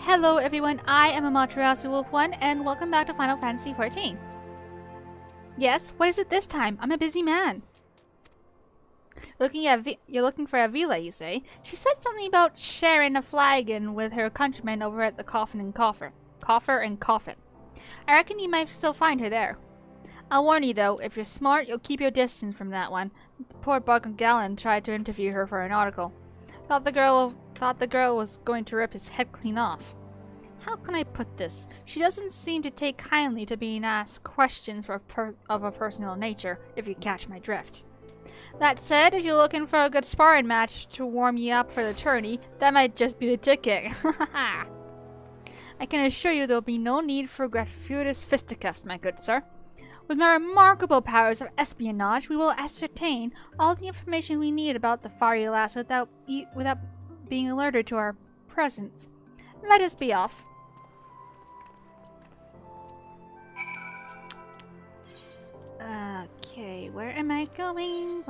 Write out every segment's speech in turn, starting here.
Hello everyone, I am Amaterasu Wolf 1 and welcome back to Final Fantasy XIV. Yes, what is it this time? I'm a busy man. You're looking for Avila, you say? She said something about sharing a flagon with her countrymen over at the Coffer and Coffin. I reckon you might still find her there. I'll warn you though, if you're smart, you'll keep your distance from that one. The poor Bug Gallen tried to interview her for an article. Thought the girl was going to rip his head clean off. How can I put this? She doesn't seem to take kindly to being asked questions of a personal nature, if you catch my drift. That said, if you're looking for a good sparring match to warm you up for the tourney, that might just be the ticket. I can assure you there will be no need for gratuitous fisticuffs, my good sir. With my remarkable powers of espionage, we will ascertain all the information we need about the fiery lass without being alerted to our presence. Let us be off. Okay, where am I going?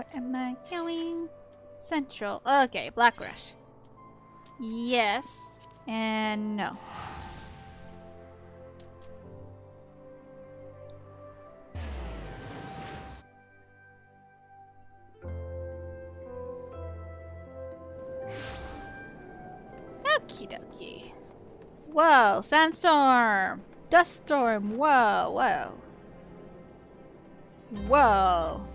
Central. Okay, Black Rush. Yes, and no. Okie dokie. Whoa, sandstorm! Dust storm! Whoa, whoa. Whoa.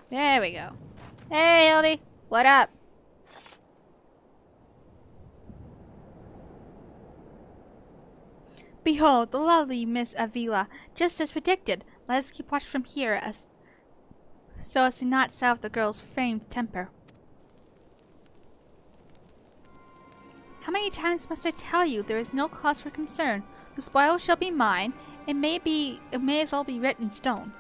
There we go. Hey, Hildy! What up? Behold, the lovely Miss Avila, just as predicted. Let us keep watch from here so as to not salve the girl's framed temper. How many times must I tell you there is no cause for concern? The spoil shall be mine. It may as well be written in stone.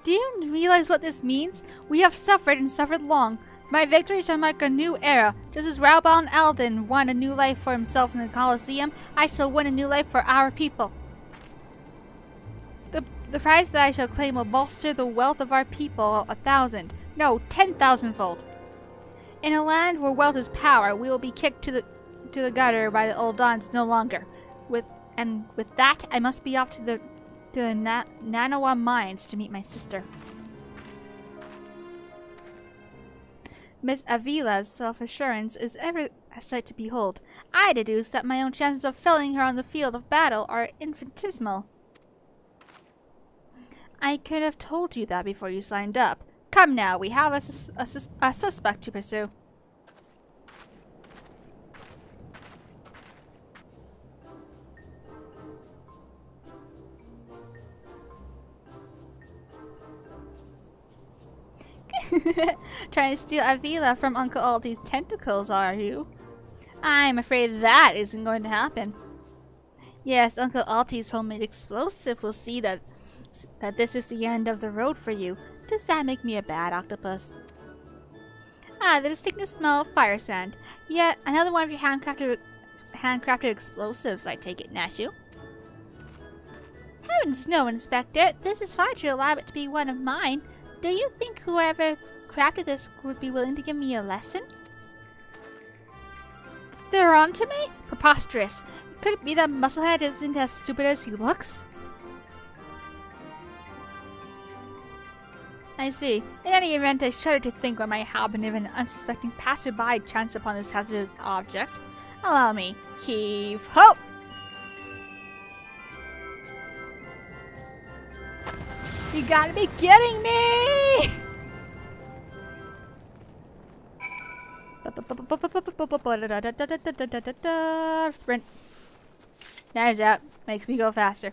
Do you realize what this means? We have suffered and suffered long. My victory shall mark a new era. Just as Raubal Alden won a new life for himself in the Colosseum, I shall win a new life for our people. The prize that I shall claim will bolster the wealth of our people 1,000, no, 10,000-fold. In a land where wealth is power, we will be kicked to the gutter by the old dons no longer. With that, I must be off to the Nanawa mines to meet my sister. Miss Avila's self-assurance is ever a sight to behold. I deduce that my own chances of felling her on the field of battle are infinitesimal. I could have told you that before you signed up. Come now, we have a suspect to pursue. Trying to steal Avila from Uncle Alty's tentacles, are you? I'm afraid that isn't going to happen. Yes, Uncle Alty's homemade explosive will see that this is the end of the road for you. Does that make me a bad octopus? Ah, the distinctive smell of fire sand. Yet another one of your handcrafted explosives, I take it, Nashu. Heavens no, Inspector. This is far too elaborate to be one of mine. Do you think whoever crafted this would be willing to give me a lesson? They're on to me? Preposterous. Could it be that Musclehead isn't as stupid as he looks? I see. In any event, I shudder to think what might happen if an unsuspecting passerby chanced upon this hazardous object. Allow me. Heave ho! You gotta be kidding me! Sprint. Knives out. Makes me go faster.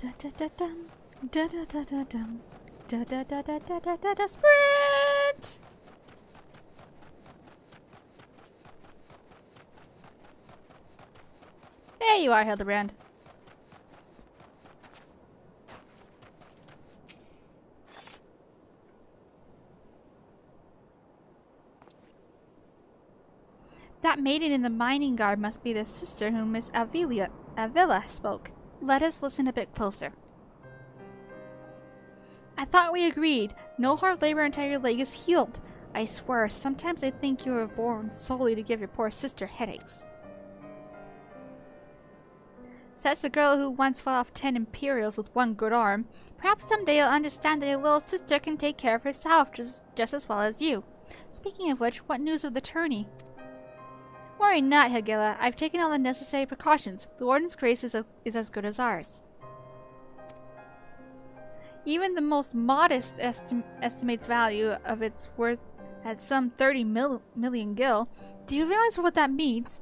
Da-da-da-dum. Da-da-da-da-dum. Da-da-da-da-da-da-da. Sprint! There you are, Hildebrand. That maiden in the mining garb must be the sister whom Miss Avila spoke. Let us listen a bit closer. I thought we agreed. No hard labor until your leg is healed. I swear, sometimes I think you were born solely to give your poor sister headaches. That's the girl who once fought off 10 Imperials with one good arm. Perhaps someday you'll understand that your little sister can take care of herself just as well as you. Speaking of which, what news of the tourney? Worry not, Hagilla. I've taken all the necessary precautions. The Warden's grace is as good as ours. Even the most modest estimates value of its worth at some 30 million gil. Do you realize what that means?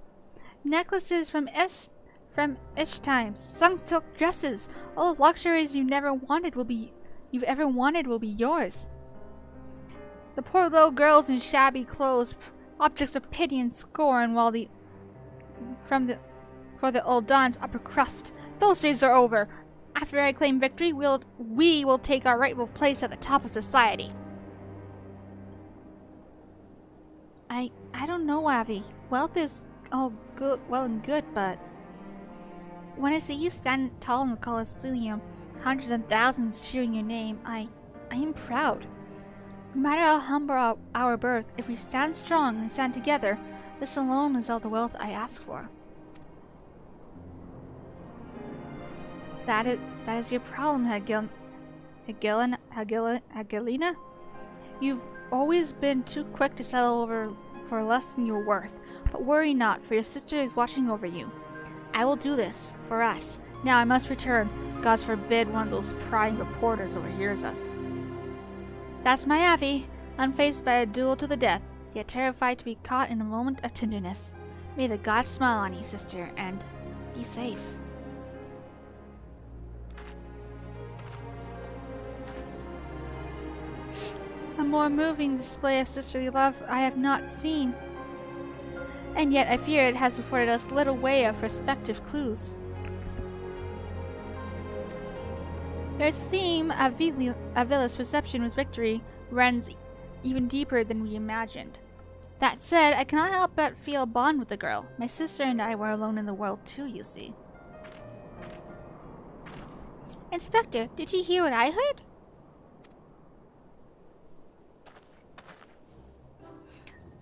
Necklaces from Ish times, sunk silk dresses, all the luxuries you've ever wanted will be yours. The poor little girls in shabby clothes, objects of pity and scorn, while for the old Don's upper crust. Those days are over. After I claim victory, we will take our rightful place at the top of society. I don't know, Avi. Wealth is all well and good, but when I see you stand tall in the Colosseum, hundreds and thousands cheering your name, I am proud. No matter how humble our birth, if we stand strong and stand together, this alone is all the wealth I ask for. That is your problem, Hagilina. You've always been too quick to settle for less than you're worth. But worry not, for your sister is watching over you. I will do this, for us. Now I must return. God forbid one of those prying reporters overhears us. That's my Avi, unfazed by a duel to the death, yet terrified to be caught in a moment of tenderness. May the gods smile on you, sister, and be safe. A more moving display of sisterly love I have not seen, and yet I fear it has afforded us little way of prospective clues. It seems Avila's perception with victory runs even deeper than we imagined. That said, I cannot help but feel a bond with the girl. My sister and I were alone in the world too, you see. Inspector, did you hear what I heard?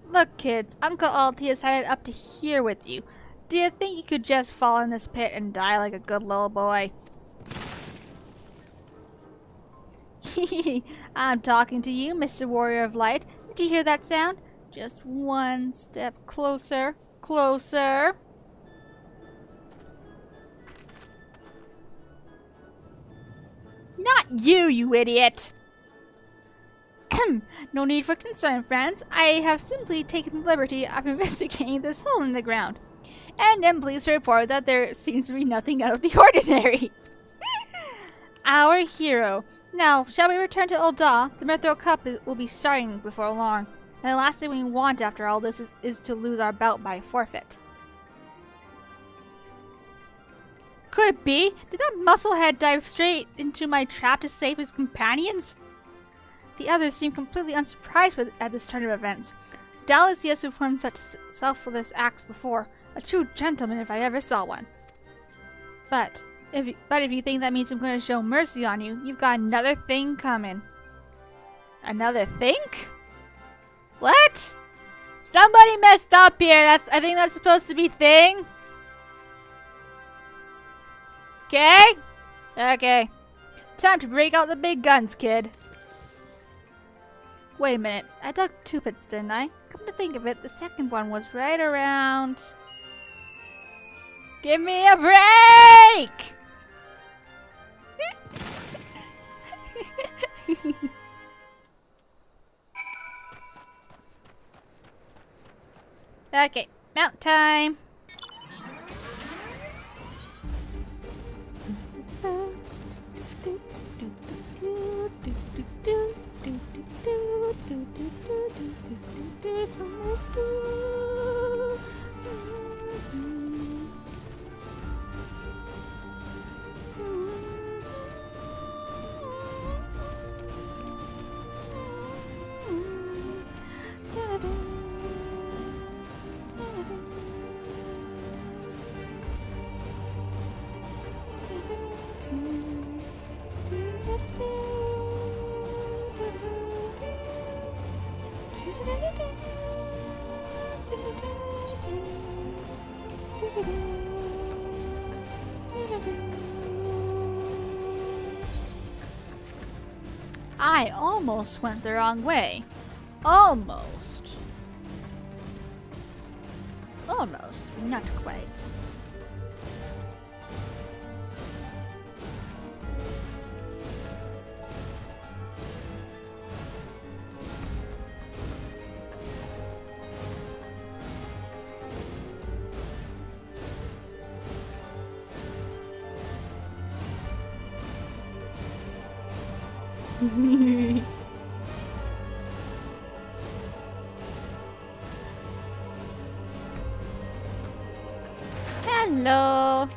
Look, kids, Uncle Alti has had it up to here with you. Do you think you could just fall in this pit and die like a good little boy? I'm talking to you, Mr. Warrior of Light. Did you hear that sound? Just one step closer. Closer. Not you, you idiot! No need for concern, friends. I have simply taken the liberty of investigating this hole in the ground. And am pleased to report that there seems to be nothing out of the ordinary. Our hero. Now, shall we return to Ul'dah? The Mithril Cup will be starting before long. And the last thing we want after all this is to lose our belt by forfeit. Could it be? Did that musclehead dive straight into my trap to save his companions? The others seemed completely unsurprised at this turn of events. Doubtless he has performed such selfless acts before. A true gentleman if I ever saw one. But if you think that means I'm going to show mercy on you, you've got another thing coming. Another thing? What? Somebody messed up here. I think that's supposed to be thing. Okay? Okay. Time to break out the big guns, kid. Wait a minute. I dug 2 pits, didn't I? Come to think of it, the second one was right around... Give me a break! Okay, mount time. I almost went the wrong way. Almost. Almost, not quite. Hello.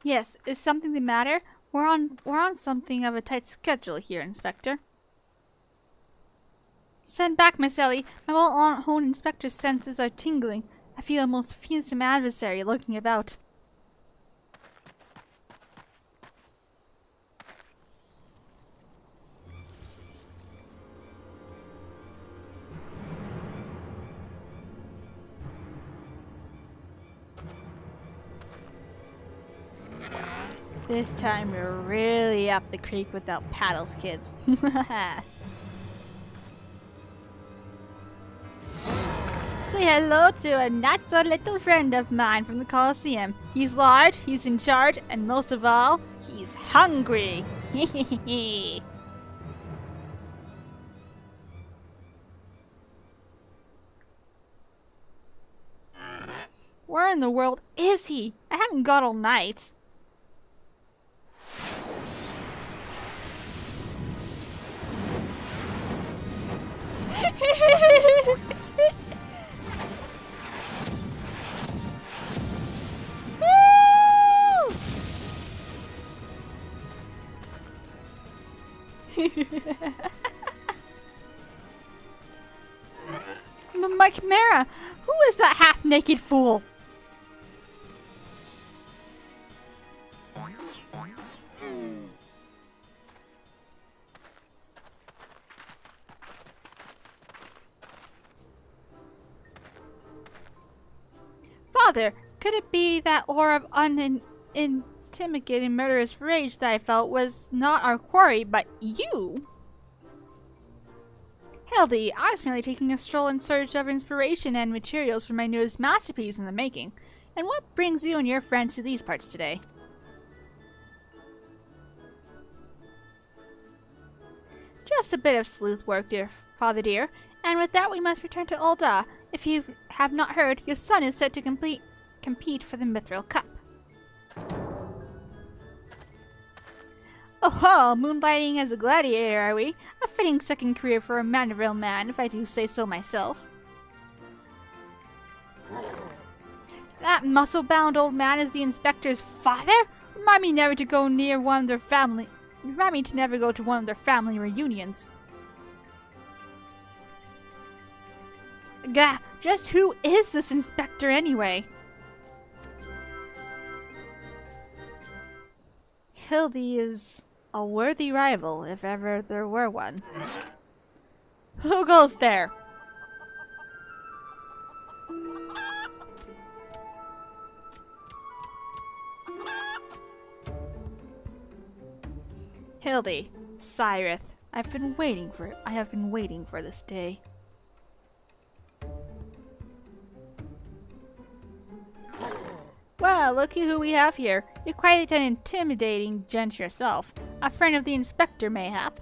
Yes, is something the matter? We're on something of a tight schedule here, Inspector. Send back, Miss Ellie. My well-honed inspector's senses are tingling. I feel a most fearsome adversary lurking about. This time we're really up the creek without paddles, kids. Say hello to a not-so-little friend of mine from the Coliseum. He's large, he's in charge, and most of all, he's hungry. Where in the world is he? I haven't got all night. My Chimera! Who is that half-naked fool? Father, could it be that aura of intimidating murderous rage that I felt was not our quarry, but you? Hildy, I was merely taking a stroll in search of inspiration and materials for my newest masterpiece in the making. And what brings you and your friends to these parts today? Just a bit of sleuth work, dear father dear. And with that we must return to Ul'dah. If you have not heard, your son is set to compete for the Mithril Cup. Oh, moonlighting as a gladiator, are we? A fitting second career for a Mandeville man, if I do say so myself. That muscle-bound old man is the inspector's father? Remind me never to go near one of their family. Remind me to never go to one of their family reunions. Gah! Just who is this inspector anyway? Hildy is a worthy rival, if ever there were one. Who goes there? Hildy, Cyrith, I have been waiting for this day. Well, looky who we have here. You're quite an intimidating gent yourself. A friend of the inspector, mayhap.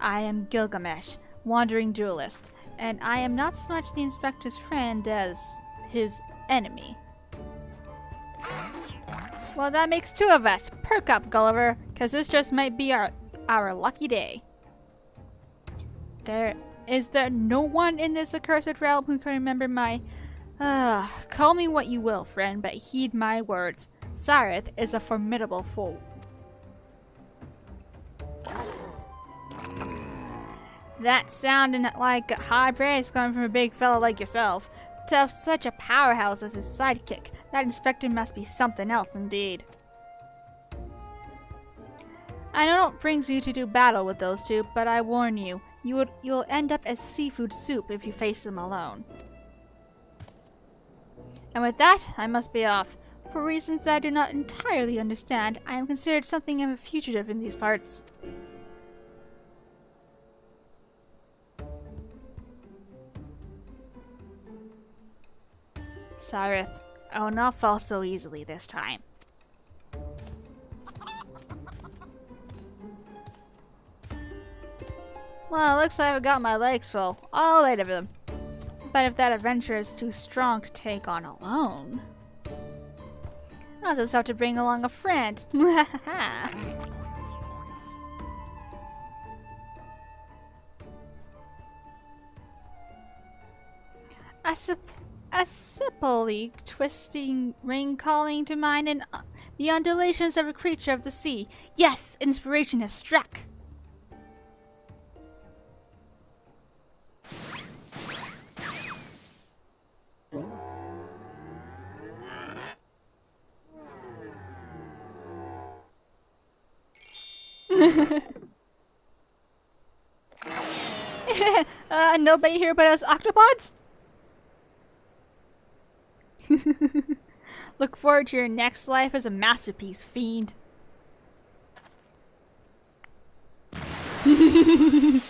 I am Gilgamesh, wandering duelist, and I am not so much the inspector's friend as his enemy. Well, that makes two of us. Perk up, Gulliver, because this just might be our lucky day. Is there no one in this accursed realm who can remember my... call me what you will, friend, but heed my words. Cyrith is a formidable foe. That sounding like high praise coming from a big fella like yourself. To have such a powerhouse as his sidekick, that inspector must be something else indeed. I know it brings you to do battle with those two, but I warn you, You'll end up as seafood soup if you face them alone. And with that, I must be off. For reasons that I do not entirely understand, I am considered something of a fugitive in these parts. Cyrith, I will not fall so easily this time. Well, it looks like I've got my legs full. I'll lay over them. But if that adventure is too strong to take on alone, I'll just have to bring along a friend. A sippily twisting ring calling to mind and the undulations of a creature of the sea. Yes, inspiration has struck. Nobody here but us octopods? Look forward to your next life as a masterpiece, fiend. You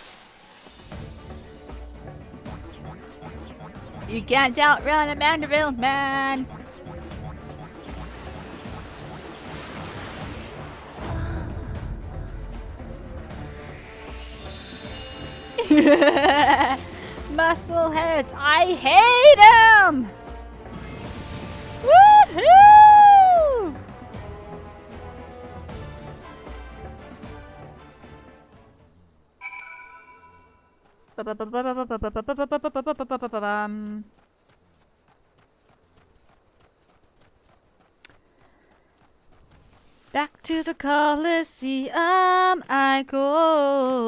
can't outrun a Mandeville man. Muscleheads, I hate them! Woohoo! Back to the Coliseum I go.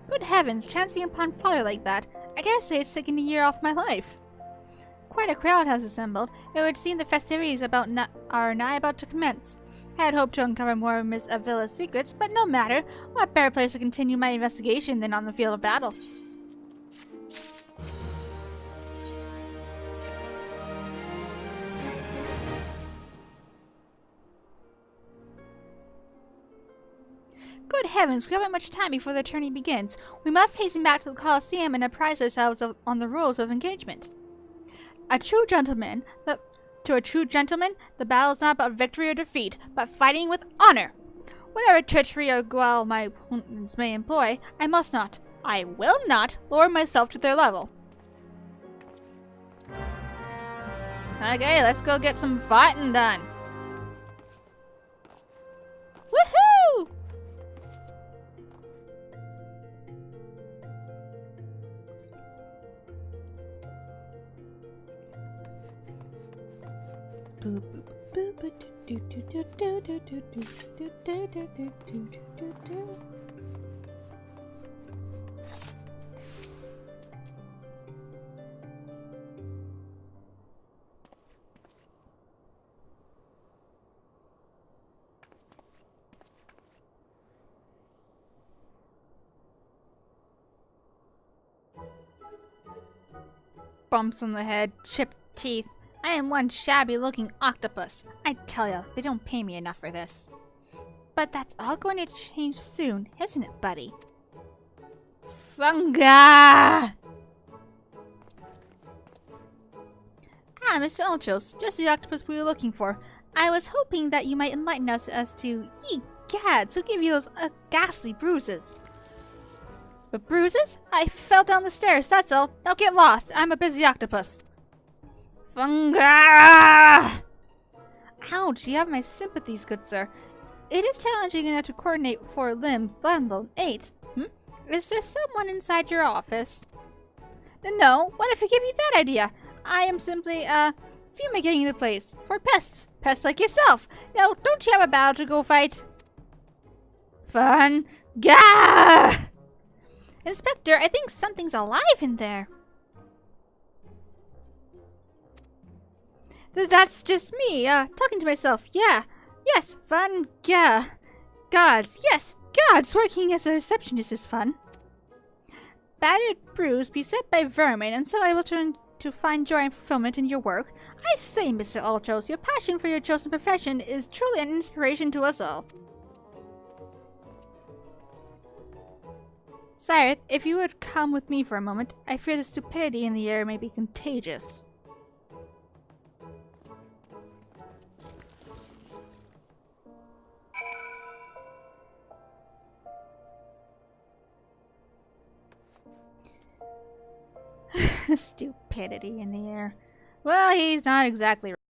Good heavens, chancing upon fire like that. I dare say it's taken a year off my life. Quite a crowd has assembled. It would seem the festivities are nigh about to commence. I had hoped to uncover more of Miss Avila's secrets, but no matter. What better place to continue my investigation than on the field of battle? Good heavens, we haven't much time before the tourney begins. We must hasten back to the Colosseum and apprise ourselves on the rules of engagement. To a true gentleman, the battle is not about victory or defeat, but fighting with honor. Whatever treachery or guile my opponents may employ, I will not lower myself to their level. Okay, let's go get some fighting done. Woohoo! Bumps on the head, chipped teeth. I am one shabby-looking octopus. I tell you, they don't pay me enough for this. But that's all going to change soon, isn't it, buddy? Funga! Mr. Ultros, just the octopus we were looking for. I was hoping that you might enlighten us as to, ye gads, who gave you those ghastly bruises. But bruises? I fell down the stairs, that's all. Now get lost. I'm a busy octopus. Funga! Ouch, you have my sympathies, good sir. It is challenging enough to coordinate 4 limbs, let alone 8. Is there someone inside your office? No, what if I give you that idea? I am simply, fumigating the place for pests. Pests like yourself. Now, don't you have a battle to go fight? Fun. Gah! Inspector, I think something's alive in there. That's just me, talking to myself. Yeah. Yes, fun. Gah. Gods. Yes, gods. Working as a receptionist is fun. Battered, bruised, beset by vermin, until able to find joy and fulfillment in your work. I say, Mr. Ultros, your passion for your chosen profession is truly an inspiration to us all. Cyrith, if you would come with me for a moment, I fear the stupidity in the air may be contagious. Stupidity in the air. Well, he's not exactly